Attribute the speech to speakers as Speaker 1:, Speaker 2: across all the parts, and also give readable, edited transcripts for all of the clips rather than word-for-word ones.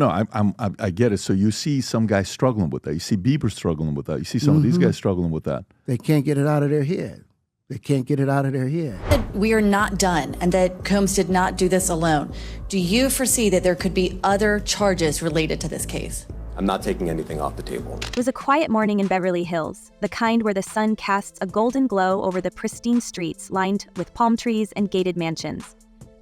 Speaker 1: No, I get it. So you see some guys struggling with that. You see Bieber struggling with that. You see some of these guys struggling with that.
Speaker 2: They can't get it out of their head. They can't get it out of their head.
Speaker 3: We are not done, and that Combs did not do this alone. Do you foresee that there could be other charges related to this case?
Speaker 4: I'm not taking anything off the table.
Speaker 5: It was a quiet morning in Beverly Hills, the kind where the sun casts a golden glow over the pristine streets lined with palm trees and gated mansions.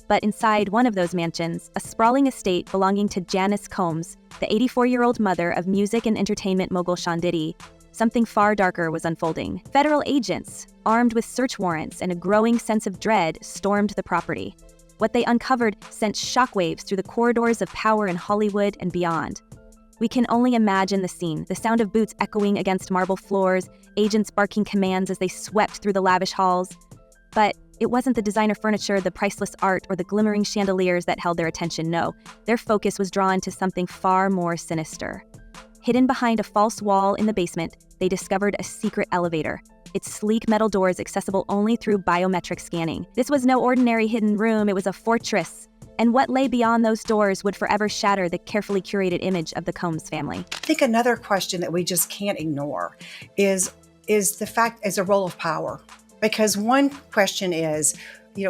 Speaker 5: But inside one of those mansions, a sprawling estate belonging to Janice Combs, the 84-year-old mother of music and entertainment mogul Diddy, something far darker was unfolding. Federal agents, armed with search warrants and a growing sense of dread, stormed the property. What they uncovered sent shockwaves through the corridors of power in Hollywood and beyond. We can only imagine the scene, the sound of boots echoing against marble floors, agents barking commands as they swept through the lavish halls. But it wasn't the designer furniture, the priceless art, or the glimmering chandeliers that held their attention, no. Their focus was drawn to something far more sinister. Hidden behind a false wall in the basement, they discovered a secret elevator, its sleek metal doors accessible only through biometric scanning. This was no ordinary hidden room, it was a fortress. And what lay beyond those doors would forever shatter the carefully curated image of the Combs family.
Speaker 6: I think another question that we just can't ignore is the fact as a role of power. Because one question is,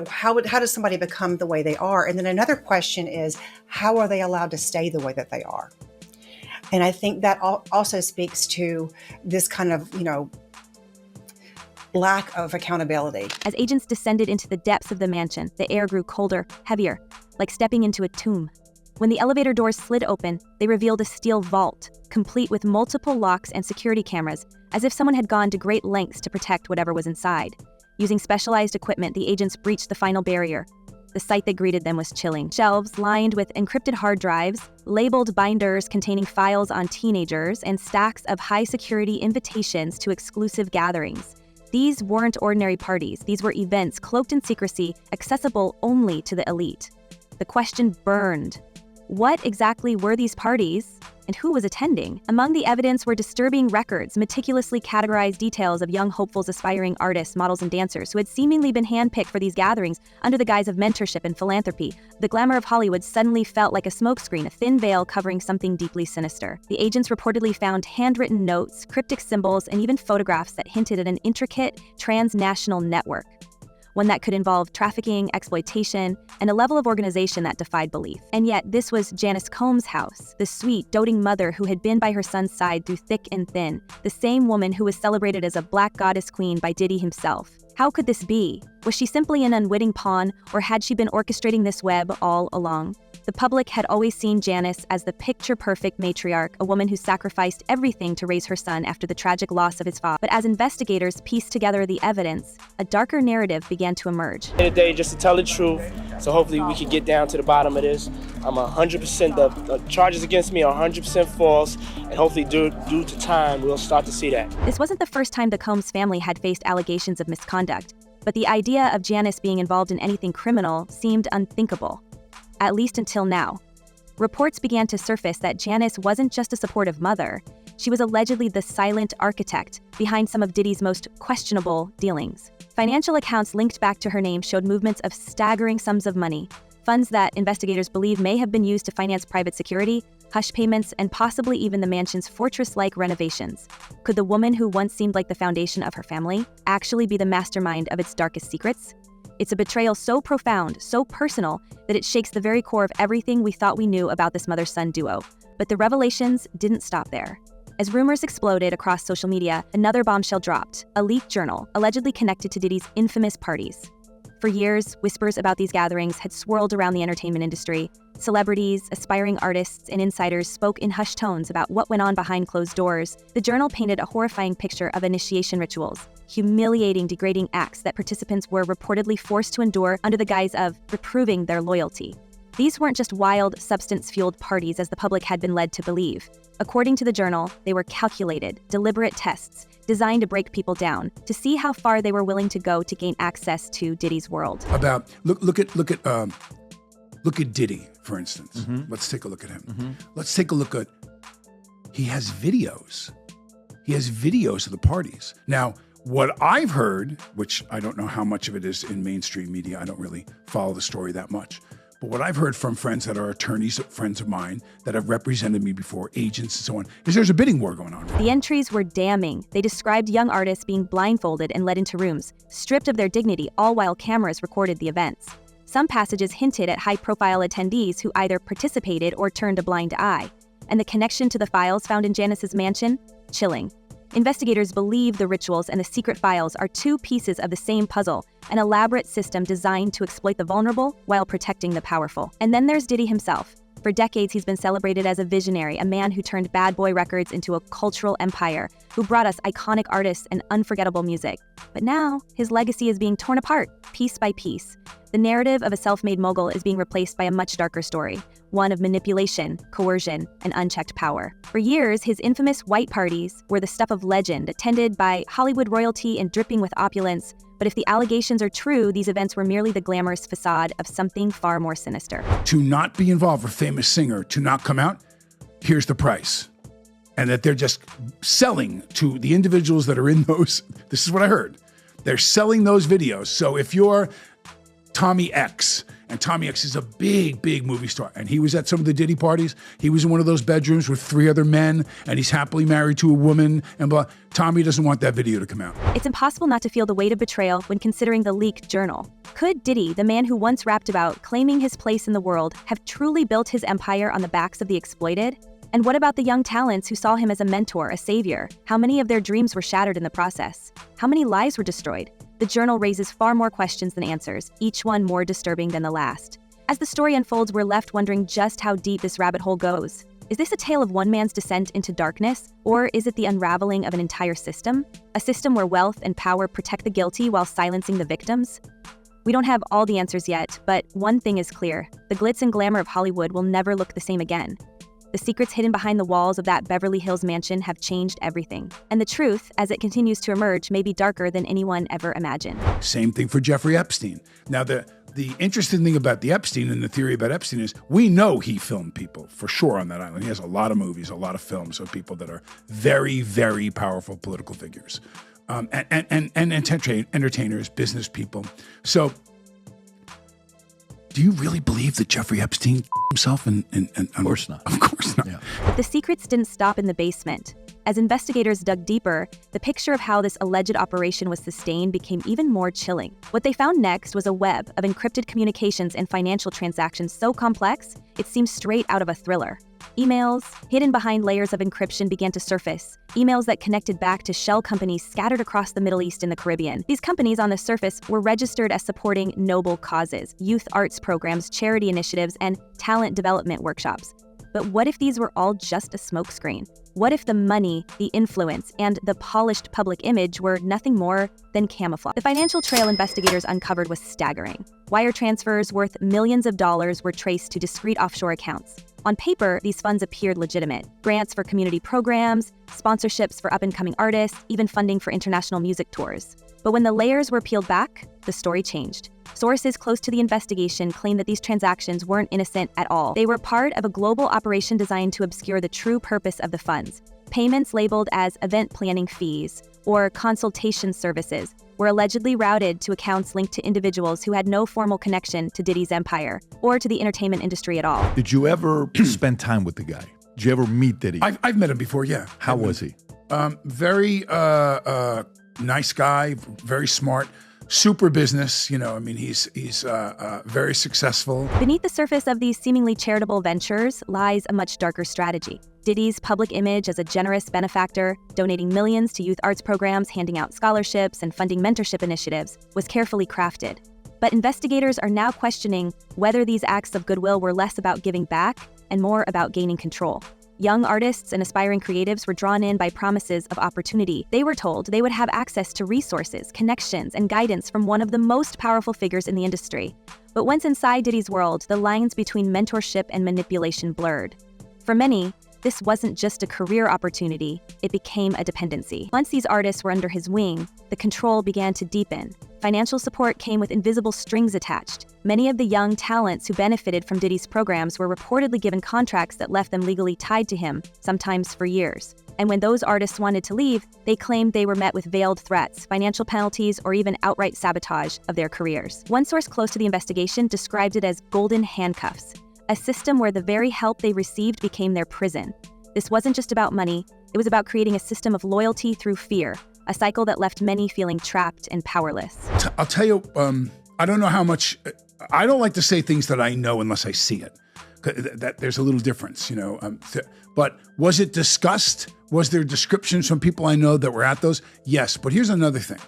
Speaker 6: how does somebody become the way they are? And then another question is, how are they allowed to stay the way that they are? And I think that also speaks to this kind of, lack of accountability.
Speaker 5: As agents descended into the depths of the mansion, the air grew colder, heavier, like stepping into a tomb. When the elevator doors slid open, they revealed a steel vault, complete with multiple locks and security cameras, as if someone had gone to great lengths to protect whatever was inside. Using specialized equipment, the agents breached the final barrier. The sight that greeted them was chilling. Shelves lined with encrypted hard drives, labeled binders containing files on teenagers, and stacks of high-security invitations to exclusive gatherings. These weren't ordinary parties. These were events cloaked in secrecy, accessible only to the elite. The question burned. What exactly were these parties, and who was attending? Among the evidence were disturbing records, meticulously categorized details of young hopefuls, aspiring artists, models, and dancers who had seemingly been handpicked for these gatherings under the guise of mentorship and philanthropy. The glamour of Hollywood suddenly felt like a smokescreen, a thin veil covering something deeply sinister. The agents reportedly found handwritten notes, cryptic symbols, and even photographs that hinted at an intricate, transnational network. One that could involve trafficking, exploitation, and a level of organization that defied belief. And yet, this was Janice Combs' house, the sweet, doting mother who had been by her son's side through thick and thin, the same woman who was celebrated as a black goddess queen by Diddy himself. How could this be? Was she simply an unwitting pawn, or had she been orchestrating this web all along? The public had always seen Janice as the picture-perfect matriarch, a woman who sacrificed everything to raise her son after the tragic loss of his father. But as investigators pieced together the evidence, a darker narrative began to emerge.
Speaker 7: At the end of the day, just to tell the truth, so hopefully we can get down to the bottom of this. I'm 100%, the charges against me are 100% false, and hopefully due to time, we'll start to see that.
Speaker 5: This wasn't the first time the Combs family had faced allegations of misconduct, but the idea of Janice being involved in anything criminal seemed unthinkable. At least until now. Reports began to surface that Janice wasn't just a supportive mother, she was allegedly the silent architect behind some of Diddy's most questionable dealings. Financial accounts linked back to her name showed movements of staggering sums of money, funds that investigators believe may have been used to finance private security, hush payments, and possibly even the mansion's fortress-like renovations. Could the woman who once seemed like the foundation of her family actually be the mastermind of its darkest secrets? It's a betrayal so profound, so personal, that it shakes the very core of everything we thought we knew about this mother-son duo. But the revelations didn't stop there. As rumors exploded across social media, another bombshell dropped, a leaked journal allegedly connected to Diddy's infamous parties. For years, whispers about these gatherings had swirled around the entertainment industry. Celebrities, aspiring artists, and insiders spoke in hushed tones about what went on behind closed doors. The journal painted a horrifying picture of initiation rituals, humiliating, degrading acts that participants were reportedly forced to endure under the guise of reproving their loyalty. These weren't just wild, substance-fueled parties as the public had been led to believe. According to the journal, they were calculated, deliberate tests designed to break people down, to see how far they were willing to go to gain access to Diddy's world.
Speaker 8: Look at Diddy, for instance. Mm-hmm. Let's take a look at him. Mm-hmm. Let's take a look at, he has videos. He has videos of the parties. Now, what I've heard, which I don't know how much of it is in mainstream media, I don't really follow the story that much, But what I've heard from friends that are attorneys, friends of mine that have represented me before, agents and so on, is there's a bidding war going on.
Speaker 5: The entries were damning. They described young artists being blindfolded and led into rooms, stripped of their dignity, all while cameras recorded the events. Some passages hinted at high-profile attendees who either participated or turned a blind eye. And the connection to the files found in Janice's mansion? Chilling. Investigators believe the rituals and the secret files are two pieces of the same puzzle, an elaborate system designed to exploit the vulnerable while protecting the powerful. And then there's Diddy himself. For decades, he's been celebrated as a visionary, a man who turned Bad Boy Records into a cultural empire, who brought us iconic artists and unforgettable music. But now, his legacy is being torn apart, piece by piece. The narrative of a self-made mogul is being replaced by a much darker story, one of manipulation, coercion, and unchecked power. For years, his infamous white parties were the stuff of legend, attended by Hollywood royalty and dripping with opulence. But if the allegations are true, these events were merely the glamorous facade of something far more sinister.
Speaker 8: To not be involved with a famous singer, to not come out, here's the price. And that they're just selling to the individuals that are in those. This is what I heard. They're selling those videos. So if you're Tommy X, and Tommy X is a big, big movie star, and he was at some of the Diddy parties. He was in one of those bedrooms with 3 other men, and he's happily married to a woman, and blah. Tommy doesn't want that video to come out.
Speaker 5: It's impossible not to feel the weight of betrayal when considering the leaked journal. Could Diddy, the man who once rapped about claiming his place in the world, have truly built his empire on the backs of the exploited? And what about the young talents who saw him as a mentor, a savior? How many of their dreams were shattered in the process? How many lives were destroyed? The journal raises far more questions than answers, each one more disturbing than the last. As the story unfolds, we're left wondering just how deep this rabbit hole goes. Is this a tale of one man's descent into darkness, or is it the unraveling of an entire system? A system where wealth and power protect the guilty while silencing the victims? We don't have all the answers yet, but one thing is clear. The glitz and glamour of Hollywood will never look the same again. The secrets hidden behind the walls of that Beverly Hills mansion have changed everything. And the truth, as it continues to emerge, may be darker than anyone ever imagined.
Speaker 8: Same thing for Jeffrey Epstein. Now, the interesting thing about the Epstein and the theory about Epstein is we know he filmed people for sure on that island. He has a lot of movies, a lot of films of people that are very, very powerful political figures and entertainers, business people. So do you really believe that Jeffrey Epstein himself? Of
Speaker 1: course not.
Speaker 8: Of course not.
Speaker 1: Yeah.
Speaker 5: But the secrets didn't stop in the basement. As investigators dug deeper, the picture of how this alleged operation was sustained became even more chilling. What they found next was a web of encrypted communications and financial transactions so complex, it seemed straight out of a thriller. Emails, hidden behind layers of encryption, began to surface. Emails that connected back to shell companies scattered across the Middle East and the Caribbean. These companies on the surface were registered as supporting noble causes, youth arts programs, charity initiatives, and talent development workshops. But what if these were all just a smokescreen? What if the money, the influence, and the polished public image were nothing more than camouflage? The financial trail investigators uncovered was staggering. Wire transfers worth millions of dollars were traced to discrete offshore accounts. On paper, these funds appeared legitimate. Grants for community programs, sponsorships for up-and-coming artists, even funding for international music tours. But when the layers were peeled back, the story changed. Sources close to the investigation claim that these transactions weren't innocent at all. They were part of a global operation designed to obscure the true purpose of the funds. Payments labeled as event planning fees or consultation services were allegedly routed to accounts linked to individuals who had no formal connection to Diddy's empire or to the entertainment industry at all.
Speaker 1: Did you ever spend time with the guy? Did you ever meet Diddy?
Speaker 8: I've met him before, yeah.
Speaker 1: How was he?
Speaker 8: Very nice guy, very smart. Super business, he's very successful.
Speaker 5: Beneath the surface of these seemingly charitable ventures lies a much darker strategy. Diddy's public image as a generous benefactor, donating millions to youth arts programs, handing out scholarships, and funding mentorship initiatives, was carefully crafted. But investigators are now questioning whether these acts of goodwill were less about giving back and more about gaining control. Young artists and aspiring creatives were drawn in by promises of opportunity. They were told they would have access to resources, connections, and guidance from one of the most powerful figures in the industry. But once inside Diddy's world, the lines between mentorship and manipulation blurred. For many, this wasn't just a career opportunity, it became a dependency. Once these artists were under his wing, the control began to deepen. Financial support came with invisible strings attached. Many of the young talents who benefited from Diddy's programs were reportedly given contracts that left them legally tied to him, sometimes for years. And when those artists wanted to leave, they claimed they were met with veiled threats, financial penalties, or even outright sabotage of their careers. One source close to the investigation described it as golden handcuffs, a system where the very help they received became their prison. This wasn't just about money, it was about creating a system of loyalty through fear, a cycle that left many feeling trapped and powerless.
Speaker 8: I'll tell you, I don't know how much, I don't like to say things that I know unless I see it. That there's a little difference, you know. But was it discussed? Was there descriptions from people I know that were at those? Yes, but here's another thing.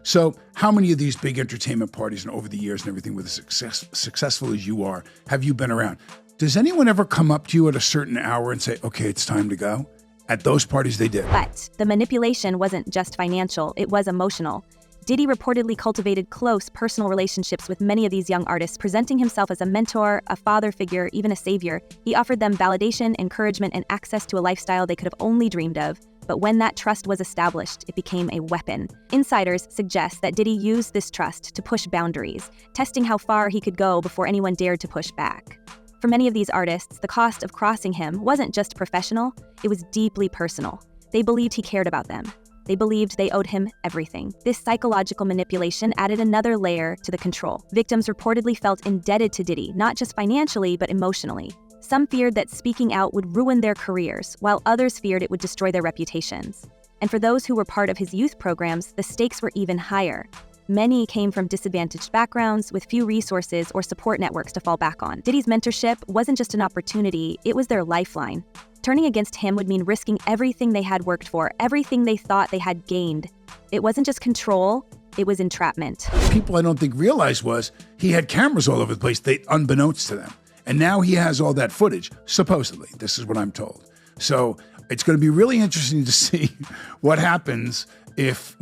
Speaker 8: So how many of these big entertainment parties and over the years and everything with successful as you are, have you been around? Does anyone ever come up to you at a certain hour and say, okay, it's time to go? At those parties they did.
Speaker 5: But the manipulation wasn't just financial, it was emotional. Diddy reportedly cultivated close personal relationships with many of these young artists, presenting himself as a mentor, a father figure, even a savior. He offered them validation, encouragement, and access to a lifestyle they could have only dreamed of. But when that trust was established, it became a weapon. Insiders suggest that Diddy used this trust to push boundaries, testing how far he could go before anyone dared to push back. For many of these artists, the cost of crossing him wasn't just professional, it was deeply personal. They believed he cared about them. They believed they owed him everything. This psychological manipulation added another layer to the control. Victims reportedly felt indebted to Diddy, not just financially, but emotionally. Some feared that speaking out would ruin their careers, while others feared it would destroy their reputations. And for those who were part of his youth programs, the stakes were even higher. Many came from disadvantaged backgrounds with few resources or support networks to fall back on. Diddy's mentorship wasn't just an opportunity, it was their lifeline. Turning against him would mean risking everything they had worked for, everything they thought they had gained. It wasn't just control, it was entrapment.
Speaker 8: People I don't think realized was he had cameras all over the place, unbeknownst to them. And now he has all that footage, supposedly. This is what I'm told. So it's going to be really interesting to see what happens if,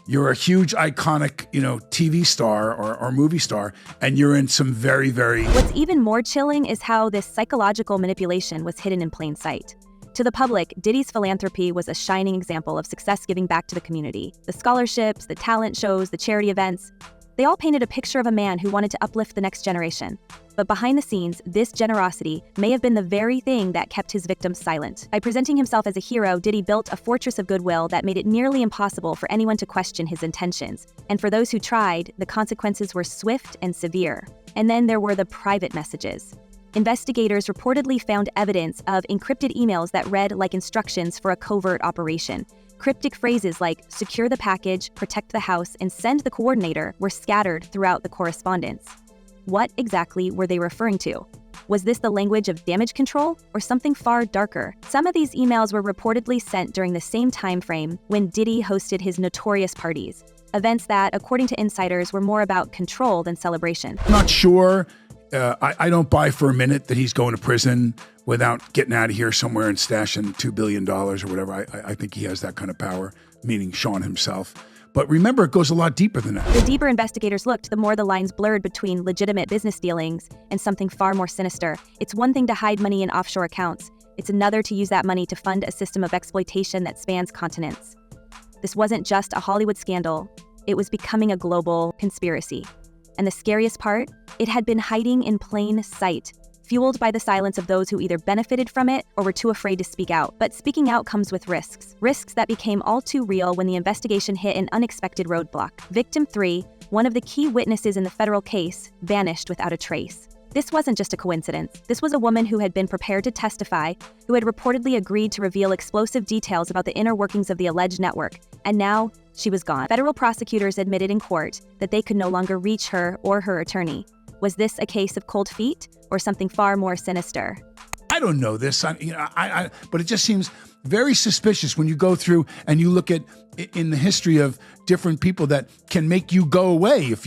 Speaker 8: you're a huge iconic, TV star or movie star, and you're in some very, very...
Speaker 5: What's even more chilling is how this psychological manipulation was hidden in plain sight. To the public, Diddy's philanthropy was a shining example of success giving back to the community. The scholarships, the talent shows, the charity events, they all painted a picture of a man who wanted to uplift the next generation. But behind the scenes, this generosity may have been the very thing that kept his victims silent. By presenting himself as a hero, Diddy built a fortress of goodwill that made it nearly impossible for anyone to question his intentions. And for those who tried, the consequences were swift and severe. And then there were the private messages. Investigators reportedly found evidence of encrypted emails that read like instructions for a covert operation. Cryptic phrases like secure the package, protect the house, and send the coordinator were scattered throughout the correspondence. What exactly were they referring to? Was this the language of damage control or something far darker? Some of these emails were reportedly sent during the same time frame when Diddy hosted his notorious parties, events that, according to insiders, were more about control than celebration.
Speaker 8: I'm not sure. I don't buy for a minute that he's going to prison without getting out of here somewhere and stashing $2 billion or whatever. I think he has that kind of power, meaning Sean himself. But remember, it goes a lot deeper than that.
Speaker 5: The deeper investigators looked, the more the lines blurred between legitimate business dealings and something far more sinister. It's one thing to hide money in offshore accounts. It's another to use that money to fund a system of exploitation that spans continents. This wasn't just a Hollywood scandal. It was becoming a global conspiracy. And the scariest part, it had been hiding in plain sight, fueled by the silence of those who either benefited from it or were too afraid to speak out. But speaking out comes with risks. Risks that became all too real when the investigation hit an unexpected roadblock. Victim 3, one of the key witnesses in the federal case, vanished without a trace. This wasn't just a coincidence. This was a woman who had been prepared to testify, who had reportedly agreed to reveal explosive details about the inner workings of the alleged network, and now she was gone. Federal prosecutors admitted in court that they could no longer reach her or her attorney. Was this a case of cold feet or something far more sinister?
Speaker 8: I don't know this, but it just seems very suspicious when you go through and you look at in the history of different people that can make you go away if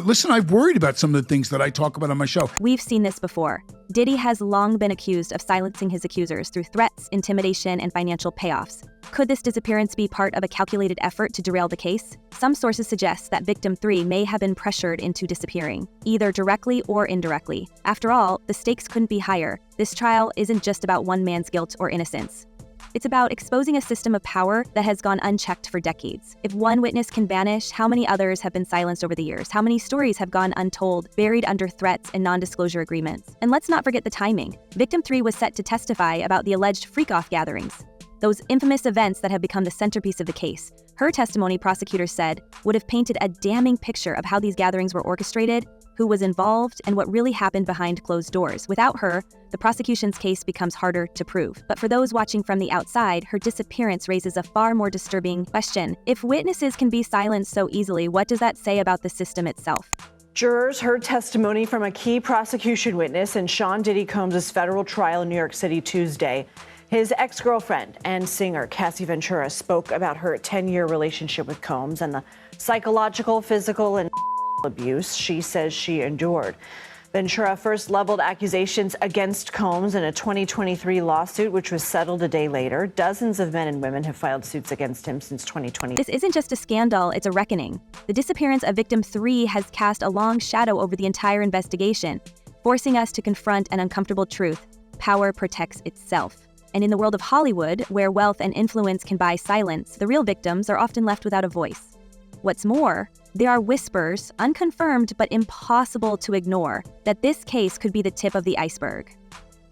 Speaker 8: listen, I've worried about some of the things that I talk about on my show.
Speaker 5: We've seen this before. Diddy has long been accused of silencing his accusers through threats, intimidation, and financial payoffs. Could this disappearance be part of a calculated effort to derail the case? Some sources suggest that victim 3 may have been pressured into disappearing, either directly or indirectly. After all, the stakes couldn't be higher. This trial isn't just about one man's guilt or innocence. It's about exposing a system of power that has gone unchecked for decades. If one witness can vanish, how many others have been silenced over the years? How many stories have gone untold, buried under threats and non-disclosure agreements? And let's not forget the timing. Victim 3 was set to testify about the alleged freak-off gatherings. Those infamous events that have become the centerpiece of the case. Her testimony, prosecutors said, would have painted a damning picture of how these gatherings were orchestrated, who was involved, and what really happened behind closed doors. Without her, the prosecution's case becomes harder to prove. But for those watching from the outside, her disappearance raises a far more disturbing question. If witnesses can be silenced so easily, what does that say about the system itself?
Speaker 9: Jurors heard testimony from a key prosecution witness in Sean Diddy Combs' federal trial in New York City Tuesday. His ex-girlfriend and singer Cassie Ventura spoke about her 10-year relationship with Combs and the psychological, physical, and abuse she says she endured. Ventura first leveled accusations against Combs in a 2023 lawsuit, which was settled a day later. Dozens of men and women have filed suits against him since 2020.
Speaker 5: This isn't just a scandal, it's a reckoning. The disappearance of victim 3 has cast a long shadow over the entire investigation, forcing us to confront an uncomfortable truth. Power protects itself. And in the world of Hollywood, where wealth and influence can buy silence, the real victims are often left without a voice. What's more, there are whispers, unconfirmed but impossible to ignore, that this case could be the tip of the iceberg.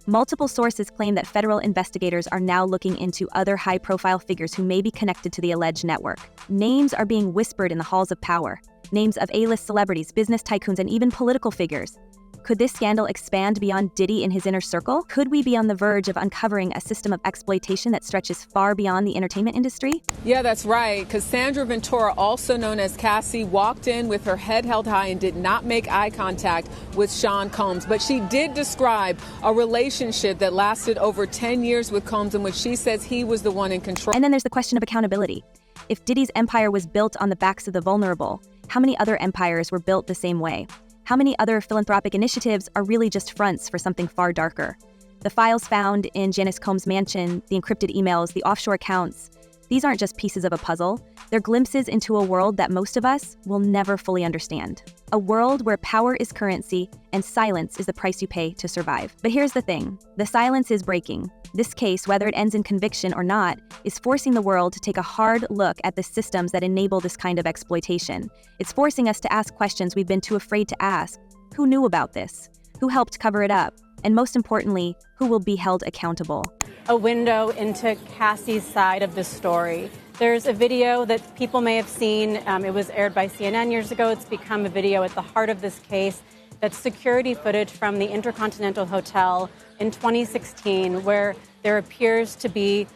Speaker 5: Multiple sources claim that federal investigators are now looking into other high-profile figures who may be connected to the alleged network. Names are being whispered in the halls of power. Names of A-list celebrities, business tycoons, and even political figures. Could this scandal expand beyond Diddy in his inner circle? Could we be on the verge of uncovering a system of exploitation that stretches far beyond the entertainment industry?
Speaker 10: Yeah, that's right. Cassandra Ventura, also known as Cassie, walked in with her head held high and did not make eye contact with Sean Combs. But she did describe a relationship that lasted over 10 years with Combs, in which she says he was the one in control.
Speaker 5: And then there's the question of accountability. If Diddy's empire was built on the backs of the vulnerable, how many other empires were built the same way? How many other philanthropic initiatives are really just fronts for something far darker? The files found in Janice Combs' mansion, the encrypted emails, the offshore accounts, these aren't just pieces of a puzzle. They're glimpses into a world that most of us will never fully understand. A world where power is currency and silence is the price you pay to survive. But here's the thing, the silence is breaking. This case, whether it ends in conviction or not, is forcing the world to take a hard look at the systems that enable this kind of exploitation. It's forcing us to ask questions we've been too afraid to ask. Who knew about this? Who helped cover it up? And most importantly, who will be held accountable?
Speaker 11: A window into Cassie's side of the story. There's a video that people may have seen. It was aired by CNN years ago. It's become a video at the heart of this case. That's security footage from the Intercontinental Hotel in 2016, where there appears to be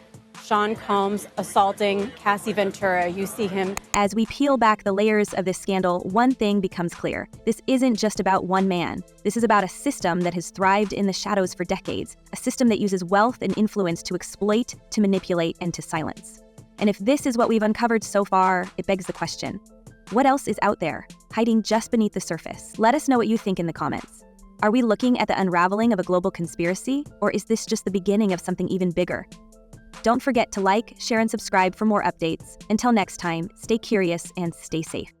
Speaker 11: Sean Combs assaulting Cassie Ventura. You see him.
Speaker 5: As we peel back the layers of this scandal, one thing becomes clear. This isn't just about one man. This is about a system that has thrived in the shadows for decades, a system that uses wealth and influence to exploit, to manipulate, and to silence. And if this is what we've uncovered so far, it begs the question, what else is out there, hiding just beneath the surface? Let us know what you think in the comments. Are we looking at the unraveling of a global conspiracy, or is this just the beginning of something even bigger? Don't forget to like, share, and subscribe for more updates. Until next time, stay curious and stay safe.